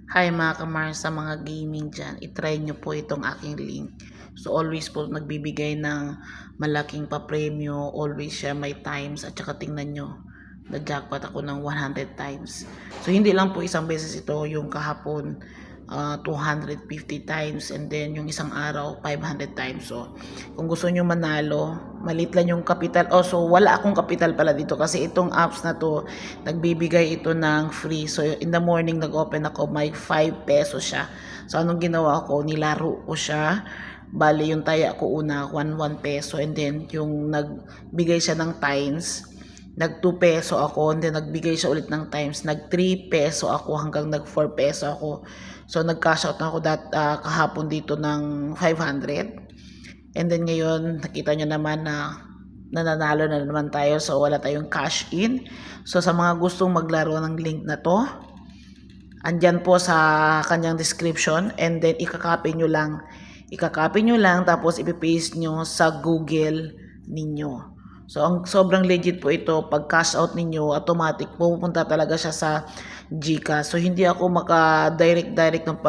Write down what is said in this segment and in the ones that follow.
Hi mga kamars sa mga gaming dyan, itry nyo po itong aking link. So always po nagbibigay ng malaking pa-premyo, always siya may times at saka tingnan nyo, na-jackpot ako ng 100 times. So hindi lang po isang beses ito, yung kahapon 250 times and then yung isang araw 500 times. So kung gusto nyo manalo, malit lang yung kapital. So wala akong kapital pala dito kasi itong apps na to nagbibigay ito ng free. So in the morning nag-open ako, may 5 pesos siya. So anong ginawa ko, nilaro ko siya. Bali yung taya ko una 1 peso, and then yung nagbigay siya ng times, nag 2 peso ako, and then nagbigay siya ulit ng times, nag 3 peso ako hanggang nag 4 peso ako. So nag-cash out na ako kahapon dito ng 500. And then ngayon nakita nyo naman na nananalo na naman tayo, so wala tayong cash in. So sa mga gustong maglaro ng link na to, andyan po sa kanyang description, and then ikakopy nyo lang tapos ipipaste nyo sa Google ninyo. So ang sobrang legit po ito, pag cash out ninyo automatic pupunta talaga siya sa GCash. So hindi ako maka-direct ng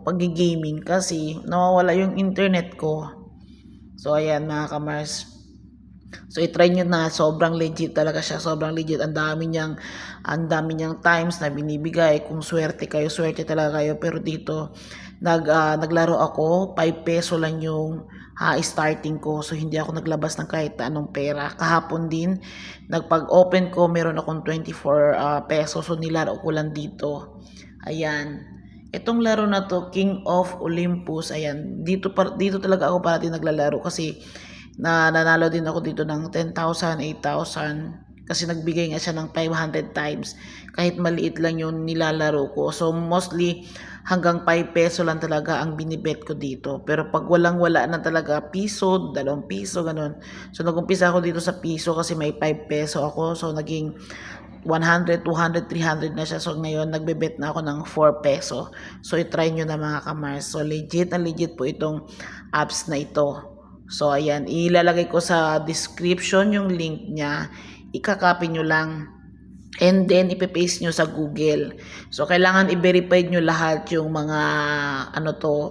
pag-gaming kasi nawawala yung internet ko. So ayan mga kamars. So i-try nyo na, sobrang legit talaga siya, sobrang legit. Ang dami niyang times na binibigay. Kung swerte swerte talaga kayo. Pero dito naglaro ako, 5 peso lang yung starting ko. So hindi ako naglabas ng kahit anong pera. Kahapon din nagpag-open ko, meron akong 24 pesos. So nilaro ko lang dito. Ayan. Itong laro na to, King of Olympus, ayan, dito talaga ako parati naglalaro kasi nanalo din ako dito ng 10,000, 8,000 kasi nagbigay nga siya ng 500 times kahit maliit lang yung nilalaro ko. So mostly hanggang 5 peso lang talaga ang binibet ko dito. Pero pag wala na talaga, piso, 2 piso, ganun. So nagumpisa ako dito sa piso kasi may 5 peso ako. So naging 100, 200, 300 na siya. So ngayon nagbebet na ako ng 4 peso. So i-try nyo na mga kamars. So legit na legit po itong apps na ito. So ayan, ilalagay ko sa description yung link niya. Ikakopy nyo lang. And then ipe-paste nyo sa Google. So kailangan i-verify nyo lahat yung mga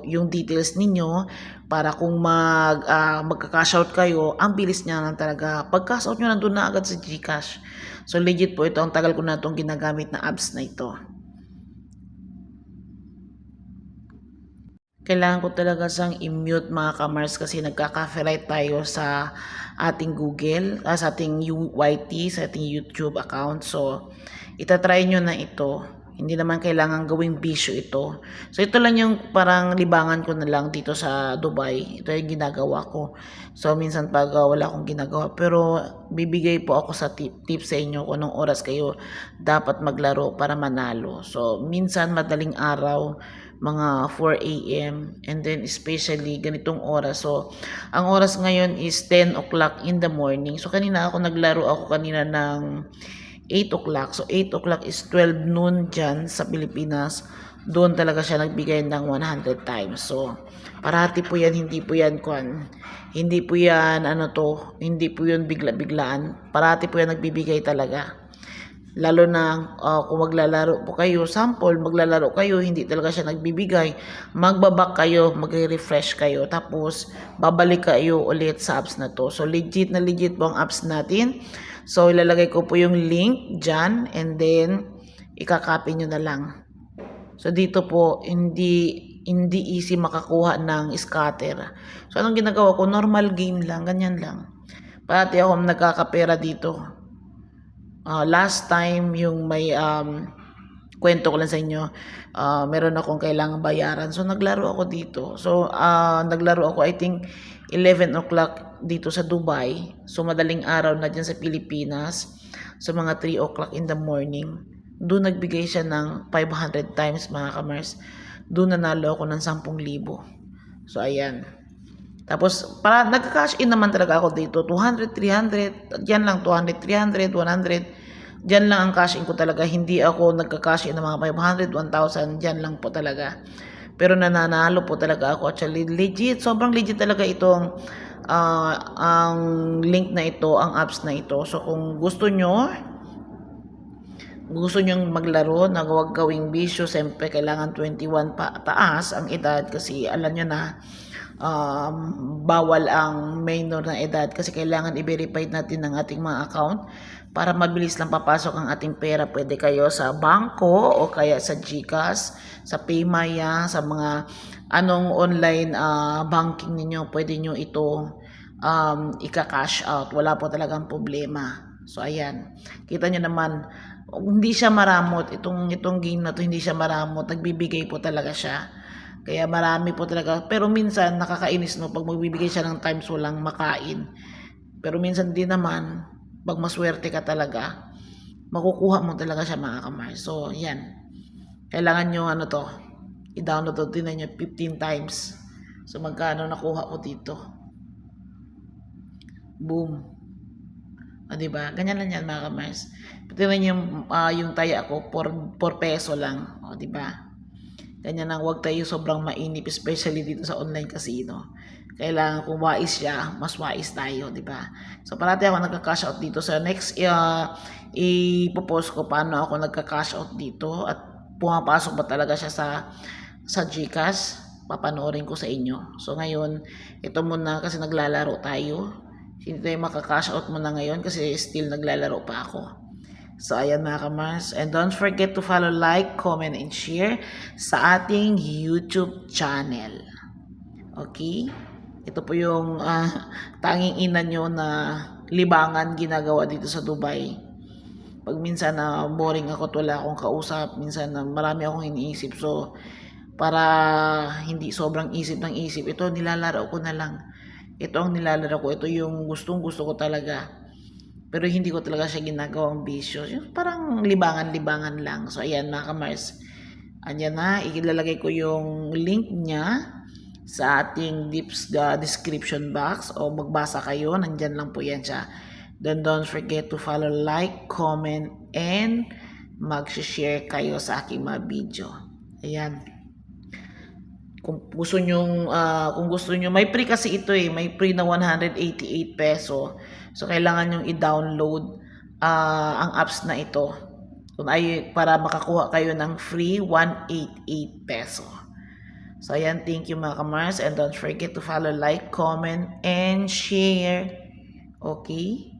yung details ninyo para kung magka-cash out kayo, ang bilis niya lang talaga. Pag cash out nyo, nandun na agad sa GCash. So legit po ito, ang tagal ko na itong ginagamit na apps na ito. Kailangan ko talaga sang i-mute mga kamars kasi nagka-copyright tayo sa ating Google, sa ating UYT, sa ating YouTube account. So itatry nyo na ito. Hindi naman kailangan gawing bisyo ito. So ito lang yung parang libangan ko na lang dito sa Dubai. Ito yung ginagawa ko. So minsan pag wala akong ginagawa. Pero bibigay po ako sa tips sa inyo kung anong oras kayo dapat maglaro para manalo. So minsan madaling araw, mga 4 a.m. and then especially ganitong oras. So ang oras ngayon is 10 o'clock in the morning. So kanina naglaro ako kanina ng 8 o'clock. So 8 o'clock is 12 noon dyan sa Pilipinas. Doon talaga siya nagbigay ng 100 times. So parati po yan, hindi po yan hindi po yan hindi po yun bigla-biglaan. Parati po yan nagbibigay talaga. Lalo na kung maglalaro po kayo, sample, maglalaro kayo, hindi talaga siya nagbibigay, magbabak kayo, magre-refresh kayo, tapos babalik kayo ulit sa apps na to. So legit na legit po ang apps natin. So ilalagay ko po yung link dyan, and then ikakopy nyo na lang. So dito po, hindi easy makakuha ng scatter. So anong ginagawa ko? Normal game lang, ganyan lang. Parati ako nagkakapera dito. Last time yung may kwento ko lang sa inyo, meron akong kailangang bayaran, so naglaro ako dito. So naglaro ako I think 11 o'clock dito sa Dubai. So madaling araw na dyan sa Pilipinas, so mga 3 o'clock in the morning. Doon nagbigay siya ng 500 times mga kamars. Doon nanalo ako ng 10,000. So ayan. Tapos para nagka-cash in naman talaga ako dito, 200, 300, diyan lang 200, 300, 100. Diyan lang ang cash in ko talaga. Hindi ako nagka-cash in ng mga 500, 1,000, diyan lang po talaga. Pero nananalo po talaga ako. Actually, legit, sobrang legit talaga itong ang link na ito, ang apps na ito. So kung gusto nyo, gusto nyong maglaro na huwag gawing bisyo, siyempre kailangan 21 pa taas ang edad kasi alam nyo na bawal ang minor na edad kasi kailangan i-verify natin ang ating mga account para mabilis lang papasok ang ating pera. Pwede kayo sa bangko o kaya sa GCash, sa Paymaya, sa mga anong online banking ninyo, pwede nyo ito ika-cash out. Wala po talagang problema. So ayan, kita nyo naman, hindi siya maramot. Itong game na to, hindi siya maramot. Nagbibigay po talaga siya. Kaya marami po talaga. Pero minsan, nakakainis no, pag magbibigay siya ng times walang makain. Pero minsan din naman, pag maswerte ka talaga, makukuha mo talaga siya mga kamars. So, yan. Kailangan nyo i-download to. Tinan nyo, 15 times. So, magkano nakuha ko dito. Boom. Diba? Ganyan lang yan mga kamars. Tingnan yung taya ko, 4 peso lang. Diba? Ganyan lang, huwag tayo sobrang mainip, especially dito sa online casino. Kailangan kung wais siya, mas wais tayo, diba? So, parati ako nagka-cash out dito. Sa next, ipopost ko paano ako nagka-cash out dito at pumapasok ba talaga siya sa GCash. Papanoorin ko sa inyo. So, ngayon, ito muna kasi naglalaro tayo. Hindi tayo makaka-cash out muna ngayon kasi still naglalaro pa ako. So, ayan mga kamars. And don't forget to follow, like, comment, and share sa ating YouTube channel. Okay? Ito po yung tanging ina nyo na libangan ginagawa dito sa Dubai. Pag minsan na boring ako at wala akong kausap, minsan na marami akong iniisip. So, para hindi sobrang isip ng isip, ito nilalaro ko na lang. Ito ang nilalaro ko. Ito yung gustong gusto ko talaga. Pero hindi ko talaga siya ginagawang bisyo. Yung parang libangan-libangan lang. So, ayan mga kamars. Ayan na. Ilalagay ko yung link niya sa ating description box. O magbasa kayo. Nandyan lang po yan siya. Then don't forget to follow, like, comment, and mag-share kayo sa aking mga video. Ayan. Kung gusto nyo, may free kasi ito may free na 188 peso. So, kailangan nyo i-download ang apps na ito. Para makakuha kayo ng free 188 peso. So, ayan, thank you mga kamars. And don't forget to follow, like, comment, and share. Okay?